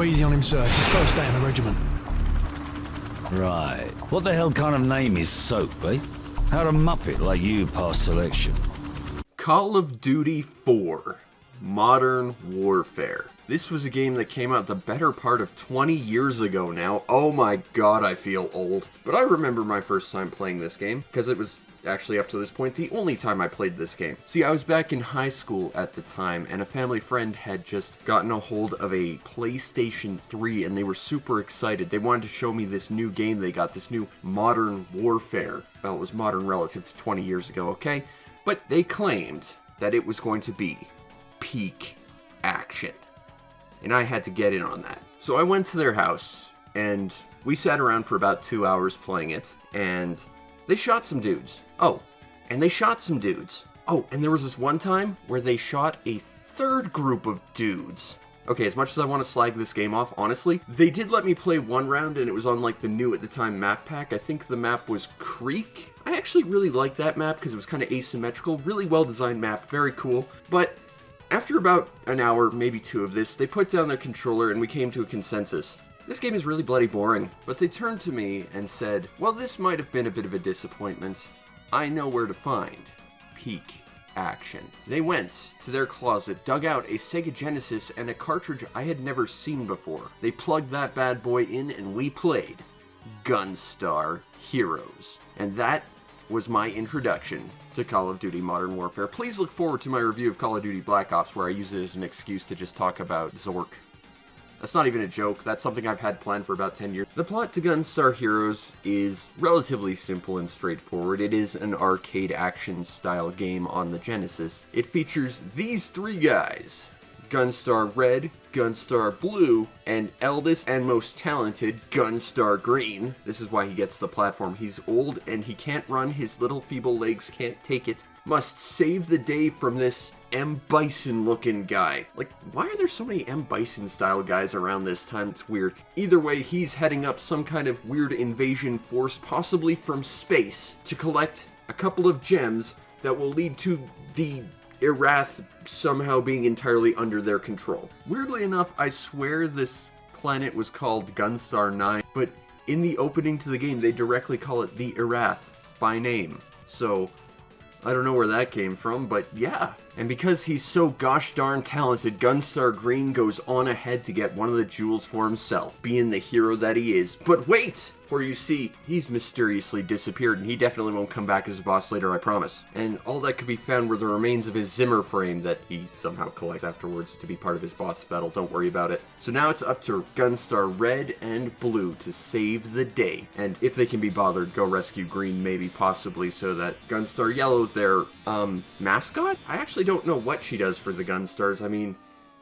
easy on him, sir. It's his first day in the regiment. Right. What the hell kind of name is Soap, eh? How'd a muppet like you pass selection? Call of Duty 4. Modern Warfare. This was a game that came out the better part of 20 years ago now. Oh my god, I feel old. But I remember my first time playing this game, because it was actually up to this point the only time I played this game. See, I was back in high school at the time, and a family friend had just gotten a hold of a PlayStation 3, and they were super excited. They wanted to show me this new game they got, this new Modern Warfare. Well, it was modern relative to 20 years ago, okay? But they claimed that it was going to be peak action. And I had to get in on that. So I went to their house, and we sat around for about 2 hours playing it, and they shot some dudes. Oh, and they shot some dudes. Oh, and there was this one time where they shot a third group of dudes. Okay, as much as I want to slag this game off, honestly, they did let me play one round, and it was on, like, the new at the time map pack. I think the map was Creek. I actually really liked that map because it was kind of asymmetrical. Really well-designed map, very cool. But after about an hour, maybe two of this, they put down their controller and we came to a consensus. This game is really bloody boring, but they turned to me and said, well, this might have been a bit of a disappointment. I know where to find peak action. They went to their closet, dug out a Sega Genesis and a cartridge I had never seen before. They plugged that bad boy in and we played Gunstar Heroes. And that was my introduction to Call of Duty Modern Warfare. Please look forward to my review of Call of Duty Black Ops, where I use it as an excuse to just talk about Zork. That's not even a joke, that's something I've had planned for about 10 years. The plot to Gunstar Heroes is relatively simple and straightforward. It is an arcade action style game on the Genesis. It features these three guys: Gunstar Red, Gunstar Blue, and eldest and most talented, Gunstar Green. This is why he gets the platform. He's old and he can't run, his little feeble legs can't take it. Must save the day from this M. Bison looking guy. Like, why are there so many M. Bison style guys around this time? It's weird. Either way, he's heading up some kind of weird invasion force, possibly from space, to collect a couple of gems that will lead to the Irath somehow being entirely under their control. Weirdly enough, I swear this planet was called Gunstar 9, but in the opening to the game, they directly call it the Irath by name. So I don't know where that came from, but yeah. And because he's so gosh darn talented, Gunstar Green goes on ahead to get one of the jewels for himself, being the hero that he is. But wait! For you see, he's mysteriously disappeared, and he definitely won't come back as a boss later, I promise. And all that could be found were the remains of his Zimmer frame that he somehow collects afterwards to be part of his boss battle, don't worry about it. So now it's up to Gunstar Red and Blue to save the day. And if they can be bothered, go rescue Green, maybe, possibly, so that Gunstar Yellow, their, mascot? I actually don't know what she does for the Gunstars. I mean,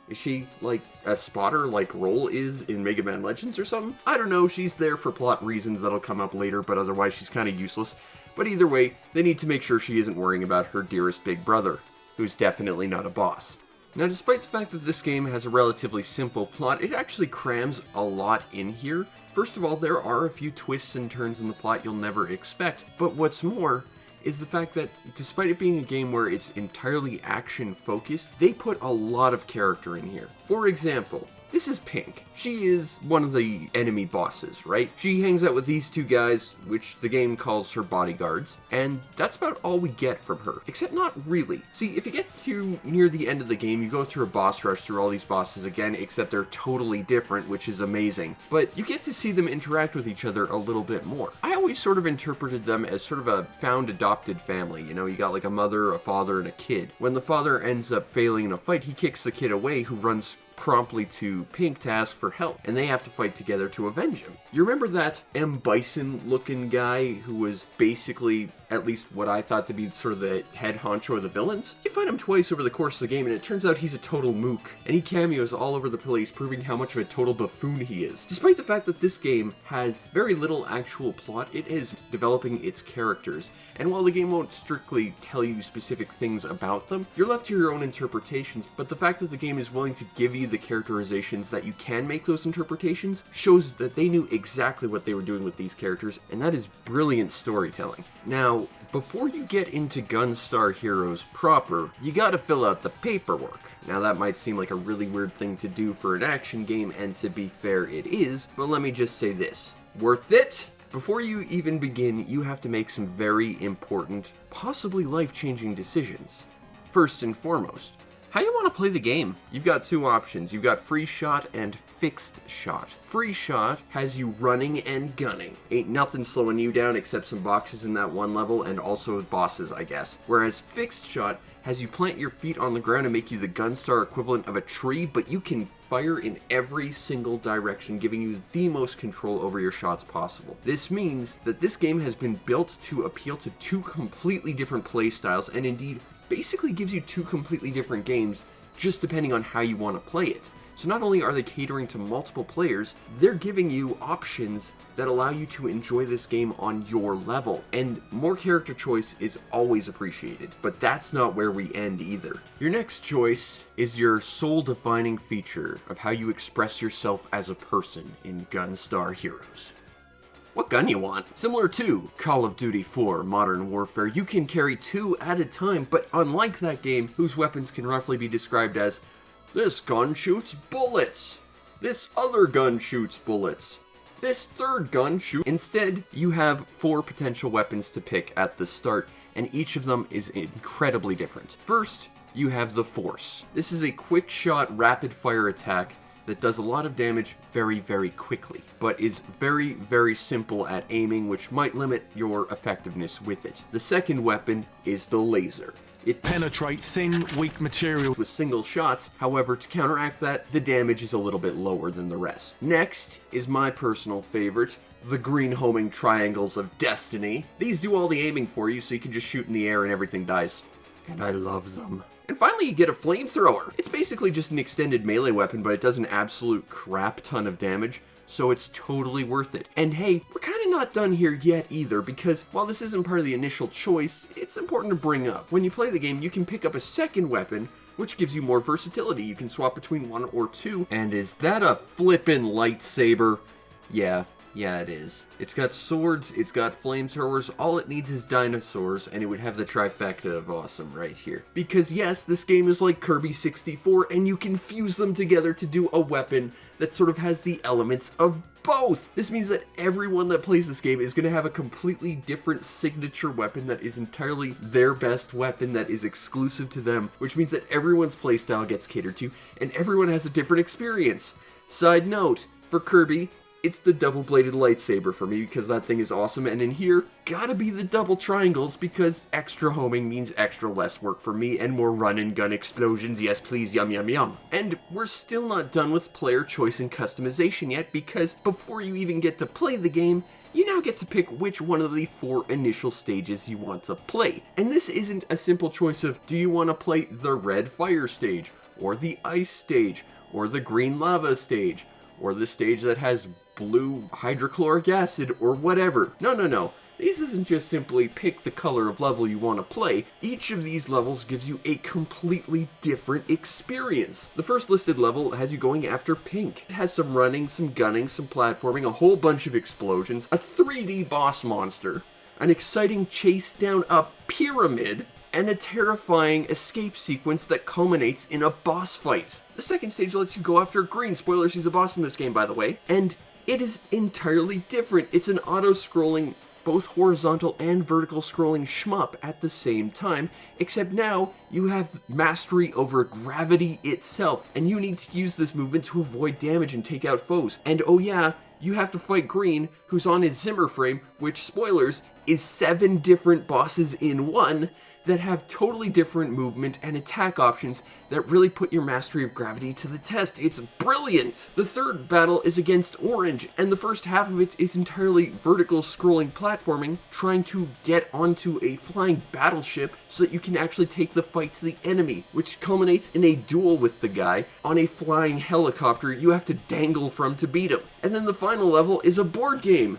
is she, like, a spotter like Roll is in Mega Man Legends or something? I don't know, she's there for plot reasons that'll come up later, but otherwise she's kind of useless. But either way, they need to make sure she isn't worrying about her dearest big brother, who's definitely not a boss. Now, despite the fact that this game has a relatively simple plot, it actually crams a lot in here. First of all, there are a few twists and turns in the plot you'll never expect, but what's more is the fact that despite it being a game where it's entirely action-focused, they put a lot of character in here. For example, this is Pink. She is one of the enemy bosses, right? She hangs out with these two guys, which the game calls her bodyguards, and that's about all we get from her. Except not really. See, if you get to near the end of the game, you go through a boss rush through all these bosses again, except they're totally different, which is amazing. But you get to see them interact with each other a little bit more. I always sort of interpreted them as sort of a found adopted family. You know, you got like a mother, a father, and a kid. When the father ends up failing in a fight, he kicks the kid away, who runs promptly to Pink to ask for help, and they have to fight together to avenge him. You remember that M. Bison looking guy who was basically, at least what I thought to be sort of the head honcho of the villains? You fight him twice over the course of the game, and it turns out he's a total mook, and he cameos all over the place, proving how much of a total buffoon he is. Despite the fact that this game has very little actual plot, it is developing its characters, and while the game won't strictly tell you specific things about them, you're left to your own interpretations, but the fact that the game is willing to give you the characterizations that you can make those interpretations shows that they knew exactly what they were doing with these characters, and that is brilliant storytelling. Now, before you get into Gunstar Heroes proper, you gotta fill out the paperwork. Now that might seem like a really weird thing to do for an action game, and to be fair it is, but let me just say this. Worth it? Before you even begin, you have to make some very important, possibly life-changing decisions. First and foremost, how do you want to play the game? You've got two options. You've got free shot and fixed shot. Free shot has you running and gunning. Ain't nothing slowing you down except some boxes in that one level, and also bosses, I guess. Whereas fixed shot has you plant your feet on the ground and make you the Gunstar equivalent of a tree, but you can fire in every single direction, giving you the most control over your shots possible. This means that this game has been built to appeal to two completely different play styles, and indeed basically gives you two completely different games just depending on how you want to play it. So not only are they catering to multiple players, they're giving you options that allow you to enjoy this game on your level. And more character choice is always appreciated, but that's not where we end either. Your next choice is your soul-defining feature of how you express yourself as a person in Gunstar Heroes. What gun you want? Similar to Call of Duty 4 Modern Warfare, you can carry two at a time, but unlike that game, whose weapons can roughly be described as, this gun shoots bullets, this other gun shoots bullets, this third gun shoots. Instead, you have four potential weapons to pick at the start, and each of them is incredibly different. First, you have the Force. This is a quick shot, rapid fire attack that does a lot of damage very, very quickly, but is very, very simple at aiming, which might limit your effectiveness with it. The second weapon is the laser. It Penetrate thin, weak material with single shots. However, to counteract that, the damage is a little bit lower than the rest. Next is my personal favorite, the green homing triangles of destiny. These do all the aiming for you, so you can just shoot in the air and everything dies. And I love them. And finally, you get a flamethrower. It's basically just an extended melee weapon, but it does an absolute crap ton of damage, so it's totally worth it. And hey, we're kind of not done here yet either, because while this isn't part of the initial choice, it's important to bring up. When you play the game, you can pick up a second weapon, which gives you more versatility. You can swap between one or two. And is that a flippin' lightsaber? Yeah, it is. It's got swords, it's got flamethrowers, all it needs is dinosaurs, and it would have the trifecta of awesome right here. Because yes, this game is like Kirby 64, and you can fuse them together to do a weapon that sort of has the elements of both. This means that everyone that plays this game is going to have a completely different signature weapon that is entirely their best weapon that is exclusive to them, which means that everyone's playstyle gets catered to, and everyone has a different experience. Side note, for Kirby, it's the double-bladed lightsaber for me because that thing is awesome, and in here, gotta be the double triangles because extra homing means extra less work for me and more run and gun explosions, yes please, yum yum yum. And we're still not done with player choice and customization yet, because before you even get to play the game, you now get to pick which one of the four initial stages you want to play. And this isn't a simple choice of, do you want to play the red fire stage, or the ice stage, or the green lava stage, or the stage that has blue hydrochloric acid, or whatever. No. This isn't just simply pick the color of level you want to play. Each of these levels gives you a completely different experience. The first listed level has you going after pink. It has some running, some gunning, some platforming, a whole bunch of explosions, a 3D boss monster, an exciting chase down a pyramid, and a terrifying escape sequence that culminates in a boss fight. The second stage lets you go after green. Spoilers, he's a boss in this game, by the way. And it is entirely different. It's an auto-scrolling, both horizontal and vertical scrolling shmup at the same time, except now you have mastery over gravity itself, and you need to use this movement to avoid damage and take out foes. And oh yeah, you have to fight Green, who's on his Zimmer frame, which, spoilers, is 7 different bosses in one, that have totally different movement and attack options that really put your mastery of gravity to the test. It's brilliant! The third battle is against Orange, and the first half of it is entirely vertical scrolling platforming, trying to get onto a flying battleship so that you can actually take the fight to the enemy, which culminates in a duel with the guy on a flying helicopter you have to dangle from to beat him. And then the final level is a board game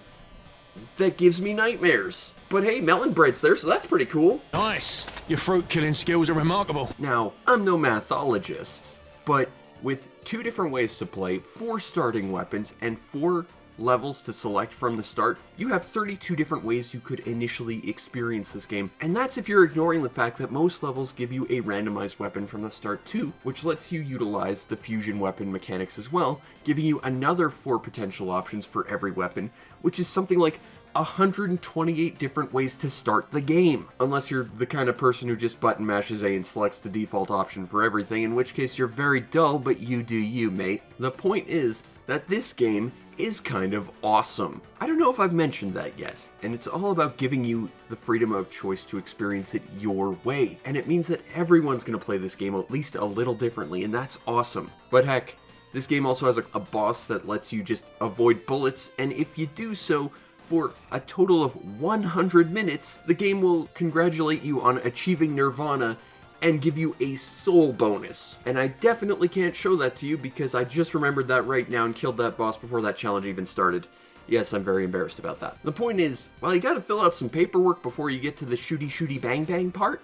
that gives me nightmares. But hey, Melon Bread's there, so that's pretty cool. Nice. Your fruit killing skills are remarkable. Now, I'm no mathologist, but with 2 different ways to play, 4 starting weapons, and 4 levels to select from the start, you have 32 different ways you could initially experience this game. And that's if you're ignoring the fact that most levels give you a randomized weapon from the start too, which lets you utilize the fusion weapon mechanics as well, giving you another 4 potential options for every weapon, which is something like 128 different ways to start the game. Unless you're the kind of person who just button mashes A and selects the default option for everything, in which case you're very dull, but you do you, mate. The point is that this game is kind of awesome. I don't know if I've mentioned that yet, and it's all about giving you the freedom of choice to experience it your way. And it means that everyone's gonna play this game at least a little differently, and that's awesome. But heck, this game also has a boss that lets you just avoid bullets, and if you do so, for a total of 100 minutes, the game will congratulate you on achieving Nirvana and give you a soul bonus. And I definitely can't show that to you because I just remembered that right now and killed that boss before that challenge even started. Yes, I'm very embarrassed about that. The point is, while you gotta fill out some paperwork before you get to the shooty bang bang part,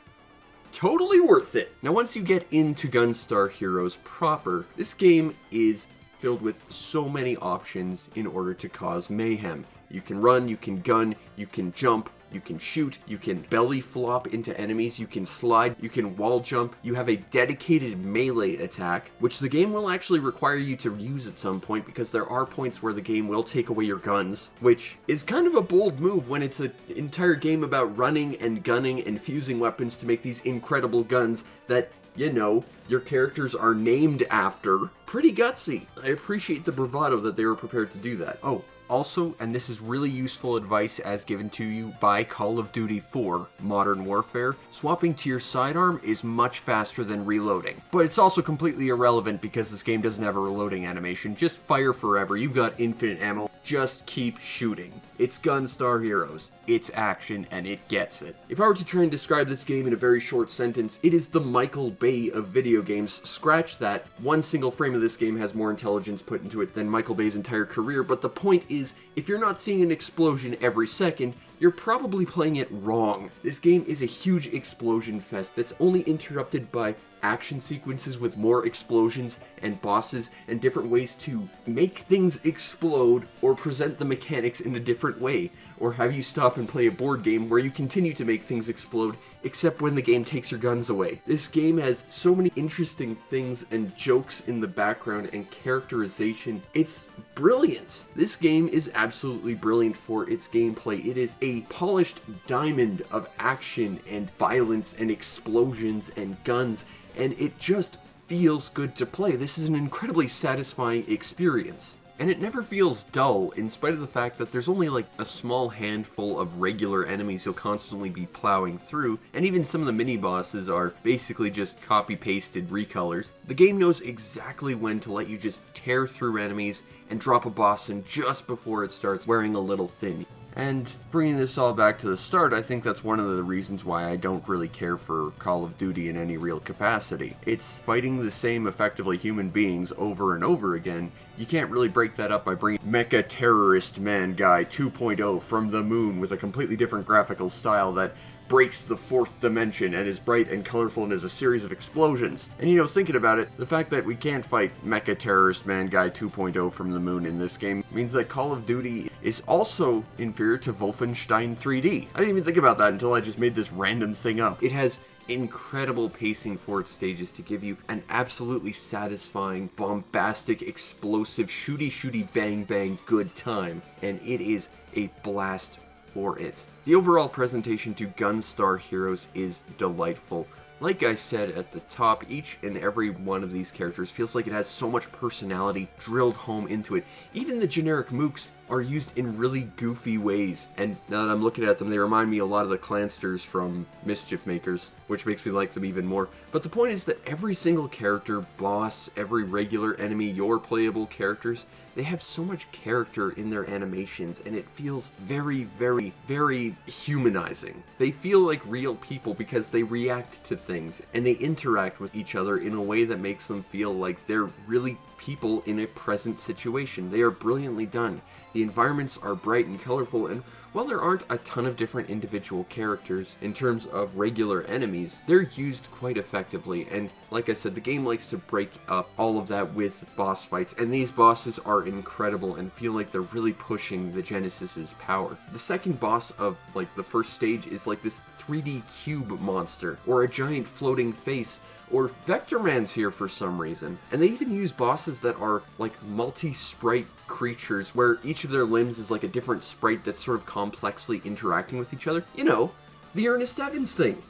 totally worth it. Now once you get into Gunstar Heroes proper, this game is filled with so many options in order to cause mayhem. You can run, you can gun, you can jump, you can shoot, you can belly flop into enemies, you can slide, you can wall jump, you have a dedicated melee attack, which the game will actually require you to use at some point because there are points where the game will take away your guns, which is kind of a bold move when it's an entire game about running and gunning and fusing weapons to make these incredible guns that, you know, your characters are named after. Pretty gutsy. I appreciate the bravado that they were prepared to do that. Oh, also, and this is really useful advice as given to you by Call of Duty 4 Modern Warfare, swapping to your sidearm is much faster than reloading. But it's also completely irrelevant because this game doesn't have a reloading animation. Just fire forever, you've got infinite ammo, just keep shooting. It's Gunstar Heroes, it's action, and it gets it. If I were to try and describe this game in a very short sentence, it is the Michael Bay of video games. Scratch that, one single frame of this game has more intelligence put into it than Michael Bay's entire career, but the point is, if you're not seeing an explosion every second, you're probably playing it wrong. This game is a huge explosion fest that's only interrupted by action sequences with more explosions and bosses and different ways to make things explode or present the mechanics in a different way, or have you stop and play a board game where you continue to make things explode except when the game takes your guns away. This game has so many interesting things and jokes in the background and characterization. It's brilliant. This game is absolutely brilliant for its gameplay. It is a polished diamond of action and violence and explosions and guns, and it just feels good to play. This is an incredibly satisfying experience. And it never feels dull, in spite of the fact that there's only like a small handful of regular enemies you'll constantly be plowing through, and even some of the mini-bosses are basically just copy-pasted recolors. The game knows exactly when to let you just tear through enemies and drop a boss in just before it starts wearing a little thin. And bringing this all back to the start, I think that's one of the reasons why I don't really care for Call of Duty in any real capacity. It's fighting the same effectively human beings over and over again. You can't really break that up by bringing Mecha Terrorist Man Guy 2.0 from the moon with a completely different graphical style that breaks the fourth dimension and is bright and colorful and is a series of explosions. And you know, thinking about it, the fact that we can't fight Mecha Terrorist Man Guy 2.0 from the moon in this game means that Call of Duty is also inferior to Wolfenstein 3D. I didn't even think about that until I just made this random thing up. It has incredible pacing for its stages to give you an absolutely satisfying, bombastic, explosive, shooty bang bang good time, and it is a blast for it. The overall presentation to Gunstar Heroes is delightful. Like I said at the top, each and every one of these characters feels like it has so much personality drilled home into it. Even the generic mooks are used in really goofy ways, and now that I'm looking at them, they remind me a lot of the Clansters from Mischief Makers, which makes me like them even more. But the point is that every single character, boss, every regular enemy, your playable characters, they have so much character in their animations, and it feels very, very, very humanizing. They feel like real people because they react to things, and they interact with each other in a way that makes them feel like they're really people in a present situation. They are brilliantly done. The environments are bright and colorful, and while there aren't a ton of different individual characters in terms of regular enemies, they're used quite effectively, and like I said, the game likes to break up all of that with boss fights, and these bosses are incredible and feel like they're really pushing the Genesis's power. The second boss of, like, the first stage is like this 3D cube monster, or a giant floating face, or Vector Man's here for some reason. And they even use bosses that are like multi-sprite creatures where each of their limbs is like a different sprite that's sort of complexly interacting with each other. You know, the Ernest Evans thing.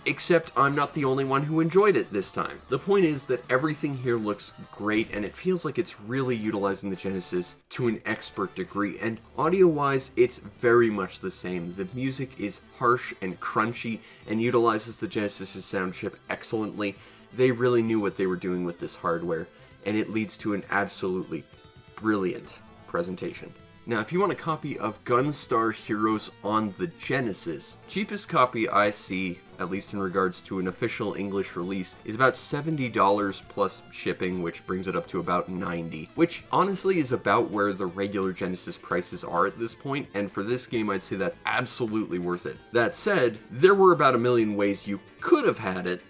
Except I'm not the only one who enjoyed it this time. The point is that everything here looks great and it feels like it's really utilizing the Genesis to an expert degree, and audio-wise it's very much the same. The music is harsh and crunchy and utilizes the Genesis's sound chip excellently. They really knew what they were doing with this hardware, and it leads to an absolutely brilliant presentation. Now, if you want a copy of Gunstar Heroes on the Genesis, cheapest copy I see, at least in regards to an official English release, is about $70 plus shipping, which brings it up to about $90, which honestly is about where the regular Genesis prices are at this point, and for this game I'd say that's absolutely worth it. That said, there were about a million ways you could have had it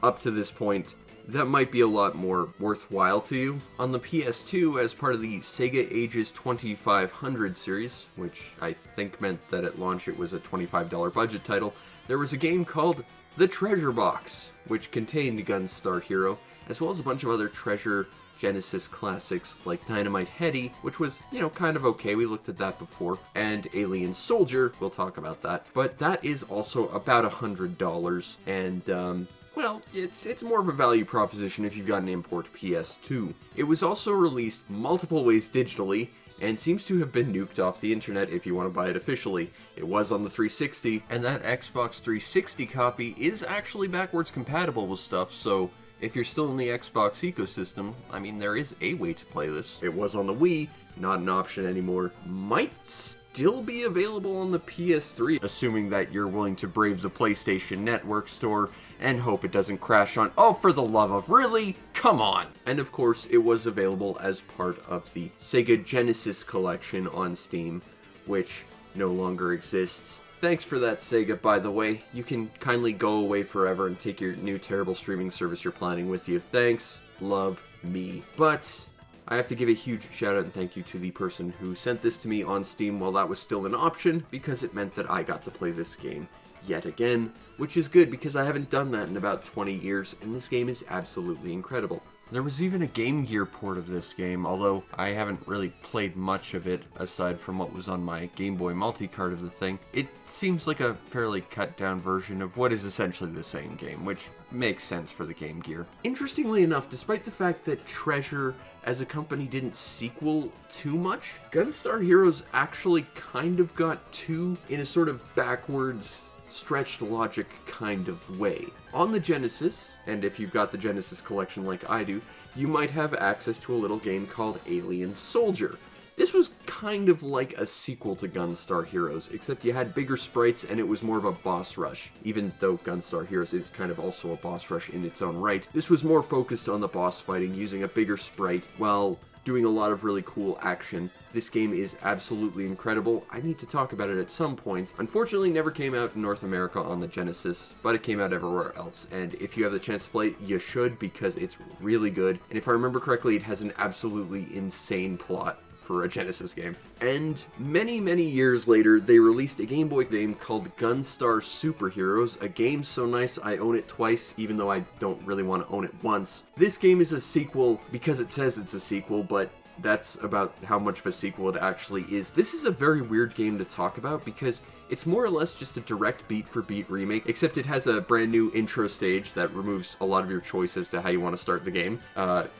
up to this point that might be a lot more worthwhile to you. On the PS2, as part of the Sega Ages 2500 series, which I think meant that at launch it was a $25 budget title, there was a game called The Treasure Box, which contained Gunstar Hero, as well as a bunch of other Treasure Genesis classics like Dynamite Heady, which was, you know, kind of okay, we looked at that before, and Alien Soldier, we'll talk about that. But that is also about $100, and well, it's more of a value proposition if you've got an import PS2. It was also released multiple ways digitally, and seems to have been nuked off the internet if you want to buy it officially. It was on the 360, and that Xbox 360 copy is actually backwards compatible with stuff, so if you're still in the Xbox ecosystem, I mean, there is a way to play this. It was on the Wii, not an option anymore. Might still be available on the PS3, assuming that you're willing to brave the PlayStation Network store and hope it doesn't crash on. Oh, for the love of really? Come on! And of course, it was available as part of the Sega Genesis collection on Steam, which no longer exists. Thanks for that, Sega, by the way. You can kindly go away forever and take your new terrible streaming service you're planning with you. Thanks. Love me. But I have to give a huge shout out and thank you to the person who sent this to me on Steam while that was still an option, because it meant that I got to play this game yet again, which is good because I haven't done that in about 20 years, and this game is absolutely incredible. There was even a Game Gear port of this game, although I haven't really played much of it aside from what was on my Game Boy multi-card of the thing. It seems like a fairly cut-down version of what is essentially the same game, which makes sense for the Game Gear. Interestingly enough, despite the fact that Treasure as a company didn't sequel too much, Gunstar Heroes actually kind of got two in a sort of backwards stretched logic kind of way. On the Genesis, and if you've got the Genesis collection like I do, you might have access to a little game called Alien Soldier. This was kind of like a sequel to Gunstar Heroes, except you had bigger sprites and it was more of a boss rush. Even though Gunstar Heroes is kind of also a boss rush in its own right, this was more focused on the boss fighting, using a bigger sprite while doing a lot of really cool action. This game is absolutely incredible. I need to talk about it at some point. Unfortunately, never came out in North America on the Genesis, but it came out everywhere else. And if you have the chance to play it, you should, because it's really good. And if I remember correctly, it has an absolutely insane plot for a Genesis game. And many, many years later, they released a Game Boy game called Gunstar Superheroes, a game so nice I own it twice, even though I don't really want to own it once. This game is a sequel because it says it's a sequel, but that's about how much of a sequel it actually is. This is a very weird game to talk about because it's more or less just a direct beat-for-beat remake, except it has a brand new intro stage that removes a lot of your choice as to how you want to start the game.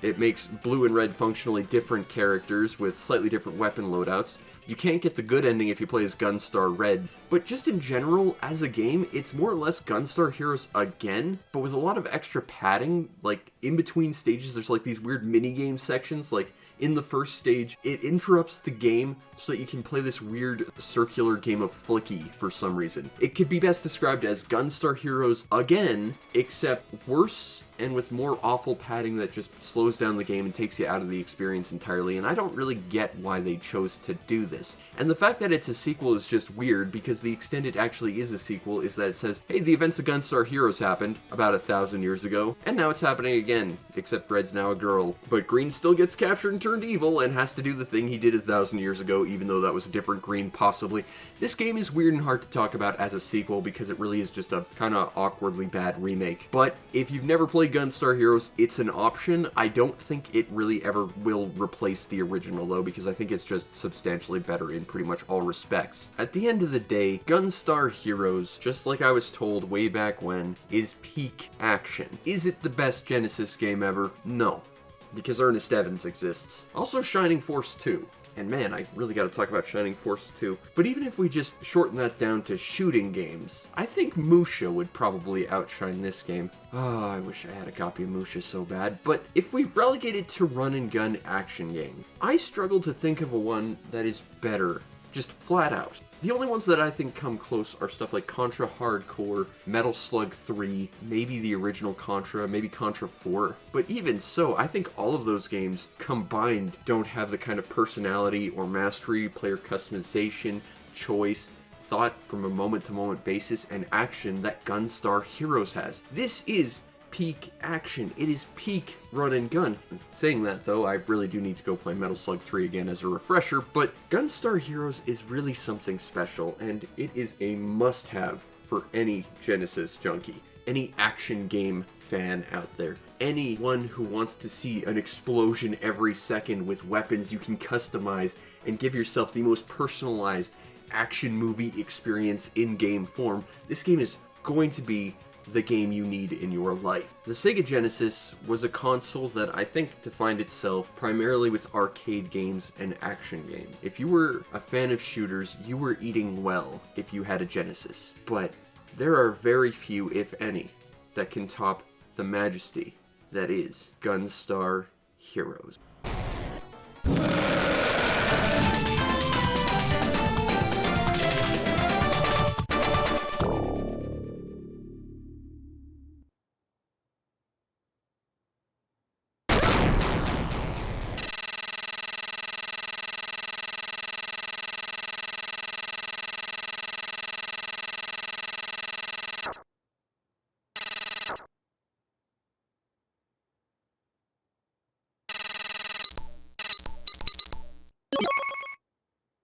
It makes blue and red functionally different characters with slightly different weapon loadouts. You can't get the good ending if you play as Gunstar Red, but just in general, as a game, it's more or less Gunstar Heroes again, but with a lot of extra padding. Like, in between stages, there's like these weird mini-game sections, like in the first stage, it interrupts the game so that you can play this weird circular game of flicky for some reason. It could be best described as Gunstar Heroes again, except worse and with more awful padding that just slows down the game and takes you out of the experience entirely, and I don't really get why they chose to do this. And the fact that it's a sequel is just weird, because the extent it actually is a sequel is that it says, hey, the events of Gunstar Heroes happened about 1,000 years ago, and now it's happening again, except Red's now a girl. But Green still gets captured and turned evil, and has to do the thing he did 1,000 years ago, even though that was a different Green, possibly. This game is weird and hard to talk about as a sequel, because it really is just a kind of awkwardly bad remake. But if you've never played Gunstar Heroes, it's an option. I don't think it really ever will replace the original, though, because I think it's just substantially better in pretty much all respects. At the end of the day, Gunstar Heroes, just like I was told way back when, is peak action. Is it the best Genesis game ever? No, because Ernest Evans exists. Also Shining Force 2. And man, I really gotta talk about Shining Force 2. But even if we just shorten that down to shooting games, I think Musha would probably outshine this game. Oh, I wish I had a copy of Musha so bad. But if we relegate it to run and gun action game, I struggle to think of a one that is better, just flat out. The only ones that I think come close are stuff like Contra Hardcore, Metal Slug 3, maybe the original Contra, maybe Contra 4. But even so, I think all of those games combined don't have the kind of personality or mastery, player customization, choice, thought from a moment-to-moment basis, and action that Gunstar Heroes has. This is peak action. It is peak run and gun. Saying that, though, I really do need to go play Metal Slug 3 again as a refresher, but Gunstar Heroes is really something special, and it is a must-have for any Genesis junkie, any action game fan out there, anyone who wants to see an explosion every second with weapons you can customize and give yourself the most personalized action movie experience in game form. This game is going to be the game you need in your life. The Sega Genesis was a console that I think defined itself primarily with arcade games and action games. If you were a fan of shooters, you were eating well if you had a Genesis. But there are very few, if any, that can top the majesty that is Gunstar Heroes.